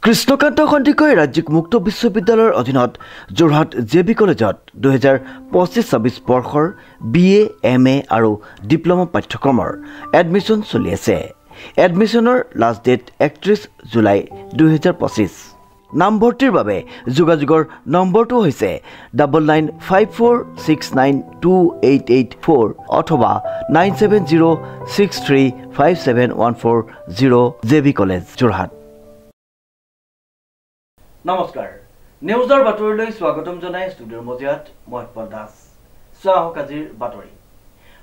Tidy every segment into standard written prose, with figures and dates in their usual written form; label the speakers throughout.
Speaker 1: কৃষ্ণকান্ত সন্দিকৈ ৰাজ্যিক মুক্ত বিশ্ববিদ্যালয়ৰ অধীনত যোৰহাট জেবি কলেজত 2025-26 বৰ্ষৰ BA, MA আৰু ডিপ্ল'মা পাঠ্যক্ৰমৰ এডমিশ্যন চলি আছে। এডমিশ্যনৰ লাষ্ট ডেট 31 জুলাই 2025। নামভৰ্তিৰ বাবে যোগাযোগৰ নম্বৰটো হৈছে 9954692884 অথবা 9706357140 জেবি কলেজ যোৰহাট। নমস্কাৰ, নিউজৰ বাতৰিলৈ স্বাগতম জনাই ষ্টুডিঅ'ৰ মজিয়াত মই উৎপল দাস। চাহক আজিৰ বাতৰি।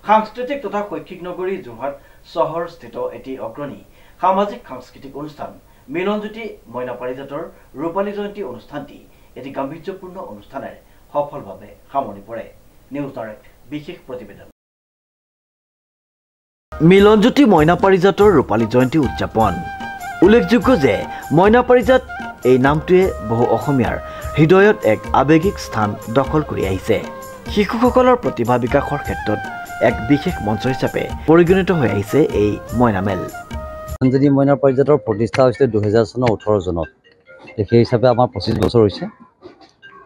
Speaker 1: সাংস্কৃতিক তথা শৈক্ষিক নগৰী যোৰহাট চহৰস্থিত এটি অগ্ৰণী সামাজিক সাংস্কৃতিক অনুষ্ঠান মিলনজ্যোতি মইনা পাৰিজাতৰ ৰূপালী জয়ন্তী অনুষ্ঠানটি এটি গাম্ভীৰ্যপূৰ্ণ অনুষ্ঠানেৰে সফলভাৱে সামৰি পৰে। নিউজৰ এক বিশেষ প্ৰতিবেদন। মিলনজ্যোতি মইনা পাৰিজাতৰ ৰূপালী জয়ন্তী উদযাপন। উল্লেখযোগ্য যে মইনা পাৰিজাত এই নামটোৱে বহু অসমীয়াৰ হৃদয়ত এক আৱেগিক স্থান দখল কৰি আহিছে। শিশুসকলৰ প্ৰতিভা বিকাশৰ ক্ষেত্ৰত এক বিশেষ মঞ্চ হিচাপে পৰিগণিত হৈ আহিছে এই মইনামেল।
Speaker 2: যদি মইনা পাৰিজাতৰ প্ৰতিষ্ঠা হৈছিলে 2000 চনৰ 18 জনত, সেই হিচাপে আমাৰ 25 বছৰ হৈছে।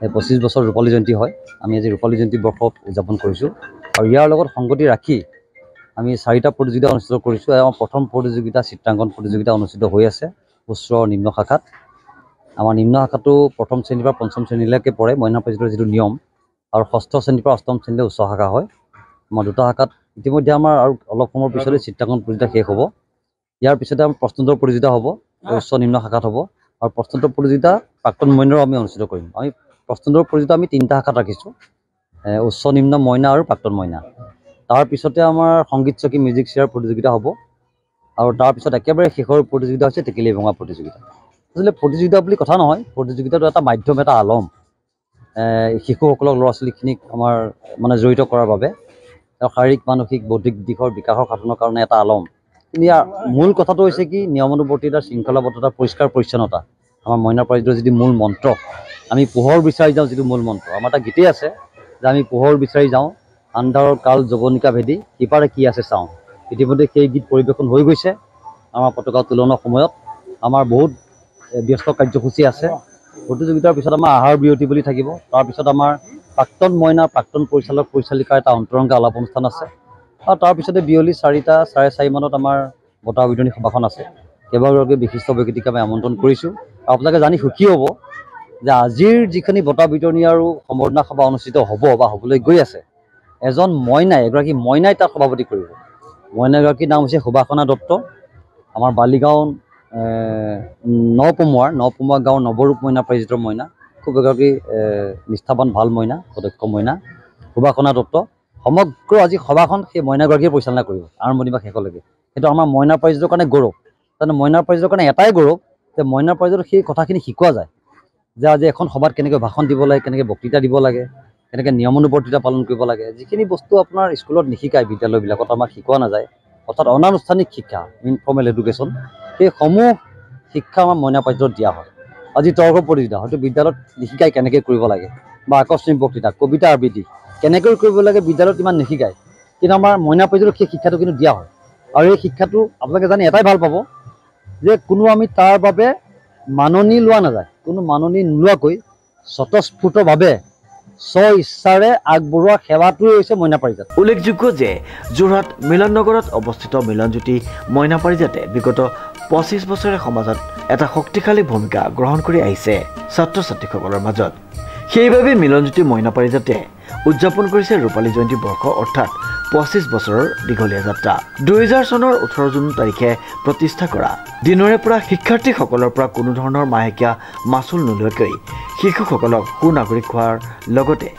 Speaker 2: এই 25 বছৰ ৰূপালী জয়ন্তী হয়। আমি আজি ৰূপালী জয়ন্তী বৰ্ষ উদযাপন কৰিছোঁ আৰু ইয়াৰ লগত সংগতি ৰাখি আমি 4টা প্ৰতিযোগিতা অনুষ্ঠিত কৰিছোঁ। আমাৰ প্ৰথম প্ৰতিযোগিতা চিত্ৰাংকন প্ৰতিযোগিতা অনুষ্ঠিত হৈ আছে উচ্চ নিম্ন শাখাত। আমাৰ নিম্ন শাখাটো প্ৰথম শ্ৰেণীৰ পৰা পঞ্চম শ্ৰেণীলৈকে পৰে মইনা পাৰিজাতৰ যিটো নিয়ম, আৰু ষষ্ঠ শ্ৰেণীৰ পৰা অষ্টম শ্ৰেণীলৈ উচ্চ শাখা হয়। আমাৰ দুটা শাখাত ইতিমধ্যে আমাৰ আৰু অলপ সময়ৰ পিছতে চিত্ৰাংকন প্ৰতিযোগিতা শেষ হ'ব। ইয়াৰ পিছতে আমাৰ প্ৰশ্নোত্তৰ প্ৰতিযোগিতা হ'ব, উচ্চ নিম্ন শাখাত হ'ব, আৰু প্ৰশ্নোত্তৰ প্ৰতিযোগিতা প্ৰাক্তন মইনাৰো আমি অনুষ্ঠিত কৰিম। আমি প্ৰশ্নোত্তৰ প্ৰতিযোগিতা আমি 3টা শাখাত ৰাখিছোঁ, উচ্চ নিম্ন মইনা আৰু প্ৰাক্তন মইনা। তাৰপিছতে আমাৰ সংগীত চকী মিউজিক চেয়াৰ প্ৰতিযোগিতা হ'ব, আৰু তাৰপিছত একেবাৰে শেষৰ প্ৰতিযোগিতা হৈছে টেকেলি ভঙা প্ৰতিযোগিতা। আচলতে প্ৰতিযোগিতা বুলি কথা নহয়, প্ৰতিযোগিতাটো এটা মাধ্যম, এটা আলম শিশুসকলক, ল'ৰা ছোৱালীখিনিক আমাৰ জড়িত কৰাৰ বাবে, শাৰীৰিক মানসিক বৌদ্ধিক দিশৰ বিকাশৰ সাধনৰ কাৰণে এটা আলম। কিন্তু ইয়াৰ মূল কথাটো হৈছে কি, নিয়মানুৱৰ্তিতা, শৃংখলাবদ্ধতা, পৰিষ্কাৰ পৰিচ্ছন্নতা। আমাৰ মইনা পাৰিজাতৰ যিটো মূল মন্ত্ৰ, আমি পোহৰ বিচাৰি যাওঁ, যিটো মূল মন্ত্ৰ আমাৰ এটা গীতেই আছে যে আমি পোহৰ বিচাৰি যাওঁ, আন্ধাৰৰ কাল যৱনিকা ভেদি, সিপাৰে কি আছে চাওঁ। ইতিমধ্যে সেই গীত পৰিৱেশন হৈ গৈছে। আমাৰ পতাকা উত্তোলনৰ সময়ত আমাৰ বহুত ব্যস্ত কাৰ্যসূচী আছে। প্ৰতিযোগিতাৰ পিছত আমাৰ আহাৰ বিৰতি বুলি থাকিব। তাৰপিছত আমাৰ প্ৰাক্তন মইনা, প্ৰাক্তন পৰিচালক পৰিচালিকাৰ এটা অন্তৰংগ আলাপ অনুষ্ঠান আছে, আৰু তাৰপিছতে বিয়লি 4টা, 4:30 মানত আমাৰ বঁটা বিতৰণী সভাখন আছে। কেইবাগৰাকী বিশিষ্ট ব্যক্তিক আমি আমন্ত্ৰণ কৰিছোঁ। আৰু আপোনালোকে জানি সুখী হ'ব যে আজিৰ যিখিনি বঁটা বিতৰণী আৰু সম্বৰ্ধনা সভা অনুষ্ঠিত হ'ব বা হ'বলৈ গৈ আছে, এগৰাকী মইনাই তাত সভাপতি কৰিব। মইনাগৰাকীৰ নাম হৈছে সুবাসনা দত্ত। আমাৰ বালিগাঁও নপমোৱা গাঁৱৰ নৱৰূপ মইনা পাৰিজাতৰ মইনা, খুব এগৰাকী নিষ্ঠাৱান ভাল মইনা, সদক্ষ মইনা সুবাসনা দত্ত। সমগ্ৰ আজি সভাখন সেই মইনাগৰাকীয়ে পৰিচালনা কৰিব আৰম্ভণি বা শেষলৈকে। সেইটো আমাৰ মইনা পাৰিজাতৰ কাৰণে গৌৰৱ। তাৰমানে মইনা পাৰিজাতৰ কাৰণে এটাই গৌৰৱ যে মইনা পাৰিজাতৰ সেই কথাখিনি শিকোৱা যায় যে আজি এখন সভাত কেনেকৈ ভাষণ দিব লাগে, কেনেকৈ বক্তৃতা দিব লাগে, কেনেকৈ নিয়মানুৱৰ্তিতা পালন কৰিব লাগে। যিখিনি বস্তু আপোনাৰ স্কুলত নিশিকায়, বিদ্যালয়বিলাকত আমাক শিকোৱা নাযায়, অৰ্থাৎ অনানুষ্ঠানিক শিক্ষা, ইনফৰ্মেল এডুকেশ্যন, সেইসমূহ শিক্ষা আমাৰ মইনা পাৰিজাতত দিয়া হয়। আজি তৰ্ক প্ৰতিযোগিতা হয়তো বিদ্যালয়ত নিশিকায় কেনেকৈ কৰিব লাগে, বা আকস্মিক বক্তৃতা, কবিতা আবৃত্তি কেনেকৈ কৰিব লাগে বিদ্যালয়ত ইমান নিশিকায়, কিন্তু আমাৰ মইনা পাৰিজাতত সেই শিক্ষাটো কিন্তু দিয়া হয়। আৰু এই শিক্ষাটো আপোনালোকে জানি এটাই ভাল পাব যে কোনো আমি তাৰ বাবে মাননি লোৱা নাযায়, কোনো মাননি নোলোৱাকৈ স্বতঃস্ফূৰ্তভাৱে ইচ্ছাৰে আগবঢ়োৱা সেৱাটোৱে হৈছে মইনা পাৰিজাত।
Speaker 1: উল্লেখযোগ্য যে যোৰহাট মিলন নগৰত অৱস্থিত মিলনজ্যোতি মইনা পাৰিজাতে বিগত 25 বছৰে সমাজত এটা শক্তিশালী ভূমিকা গ্ৰহণ কৰি আহিছে ছাত্ৰ ছাত্ৰীসকলৰ মাজত। সেইবাবে মিলনজ্যোতি মইনা পাৰিজাতে উদযাপন কৰিছে ৰূপালী জয়ন্তী বৰ্ষ, অৰ্থাৎ 25 বছৰৰ দীঘলীয়া যাত্ৰা। 2000 চনৰ 18 জুন তাৰিখে প্ৰতিষ্ঠা কৰা দিনৰে পৰা শিক্ষাৰ্থীসকলৰ পৰা কোনো ধৰণৰ মাহেকীয়া মাচুল নোলোৱাকৈ শিশুসকলক সুনাগৰিক হোৱাৰ লগতে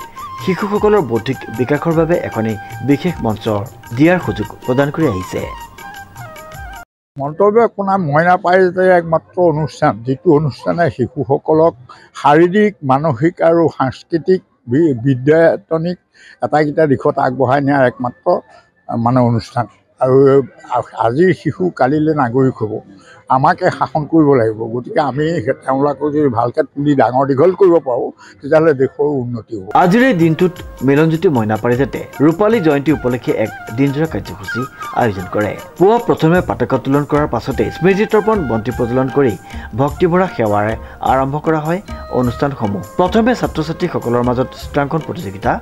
Speaker 1: শিশুসকলৰ বৌদ্ধিক বিকাশৰ বাবে এখনি বিশেষ মঞ্চ দিয়াৰ সুযোগ প্ৰদান কৰি আহিছে।
Speaker 3: মন্তব্য শুনা মইনা পাৰিজাতৰ একমাত্ৰ অনুষ্ঠান, যিটো অনুষ্ঠানে শিশুসকলক শাৰীৰিক, মানসিক আৰু সাংস্কৃতিক বিদ্যায়তনিক আটাইকেইটা দিশত আগবঢ়াই নিয়াৰ একমাত্ৰ অনুষ্ঠান। আৰু আজিৰ শিশু কালিলৈ নাগৰিক হ'ব আমাকে শাসন কৰিব লাগিব গতিকে আমি তেওঁলোকক যদি ভালকৈ তুলি ডাঙৰ দীঘল কৰিব পাৰোঁ তেতিয়াহ'লে দেশৰ উন্নতি হ'ব
Speaker 1: আজিৰ এই দিনটোত মিলনজ্যোতি মইনা পাৰিজাতে ৰূপালী জয়ন্তী উপলক্ষে এক দিনজোৰা কাৰ্যসূচী আয়োজন কৰে পুৱা প্ৰথমে পতাকা উত্তোলন কৰাৰ পাছতে স্মৃতি তৰ্পণ বন্তি প্ৰজ্বলন কৰি ভক্তিভৰা সেৱাৰে আৰম্ভ কৰা হয় অনুষ্ঠানসমূহ প্ৰথমে ছাত্ৰ ছাত্ৰীসকলৰ মাজত চিত্ৰাংকন প্ৰতিযোগিতা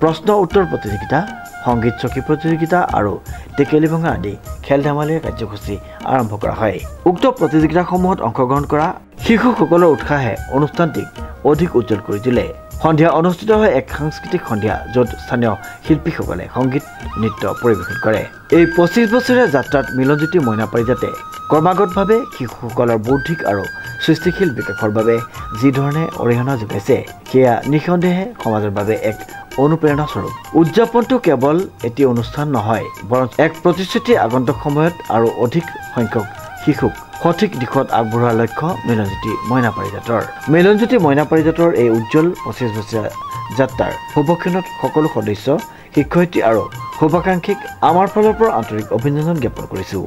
Speaker 1: প্ৰশ্ন উত্তৰ প্ৰতিযোগিতা সংগীত চকী প্ৰতিযোগিতা আৰু টেকেলি ভঙা আদি খেল ধেমালিৰ কাৰ্যসূচী আৰম্ভ কৰা হয় উক্ত প্ৰতিযোগিতাসমূহত অংশগ্ৰহণ কৰা শিশুসকলৰ উৎসাহে অনুষ্ঠানটিক অধিক উজ্জ্বল কৰি তোলে সন্ধিয়া অনুষ্ঠিত হয় এক সাংস্কৃতিক সন্ধিয়া য'ত স্থানীয় শিল্পীসকলে সংগীত নৃত্য পৰিৱেশন কৰে এই 25 বছৰীয়া যাত্ৰাত মিলনজ্যোতি মইনা পাৰিজাতে ক্ৰমাগতভাৱে শিশুসকলৰ বৌদ্ধিক আৰু সৃষ্টিশীল বিকাশৰ বাবে যি ধৰণে অৰিহণা যোগাইছে সেয়া নিঃসন্দেহে সমাজৰ বাবে এক অনুপ্ৰেৰণা স্বৰূপ উদযাপনটো কেৱল এটি অনুষ্ঠান নহয় বৰং এক প্ৰতিশ্ৰুতি আগন্তুক সময়ত আৰু অধিক সংখ্যক শিশুক সঠিক দিশত আগবঢ়োৱাৰ লক্ষ্য মিলনজ্যোতি মইনা পাৰিজাতৰ মিলনজ্যোতি মইনা পাৰিজাতৰ এই উজ্জ্বল 25 বছৰীয়া যাত্ৰাৰ শুভক্ষণত সকলো সদস্য শিক্ষয়িত্ৰী আৰু শুভাকাংক্ষীক আমাৰ ফালৰ পৰা আন্তৰিক অভিনন্দন জ্ঞাপন কৰিছোঁ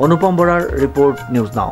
Speaker 1: অনুপম বৰাৰ ৰিপৰ্ট নিউজ নাও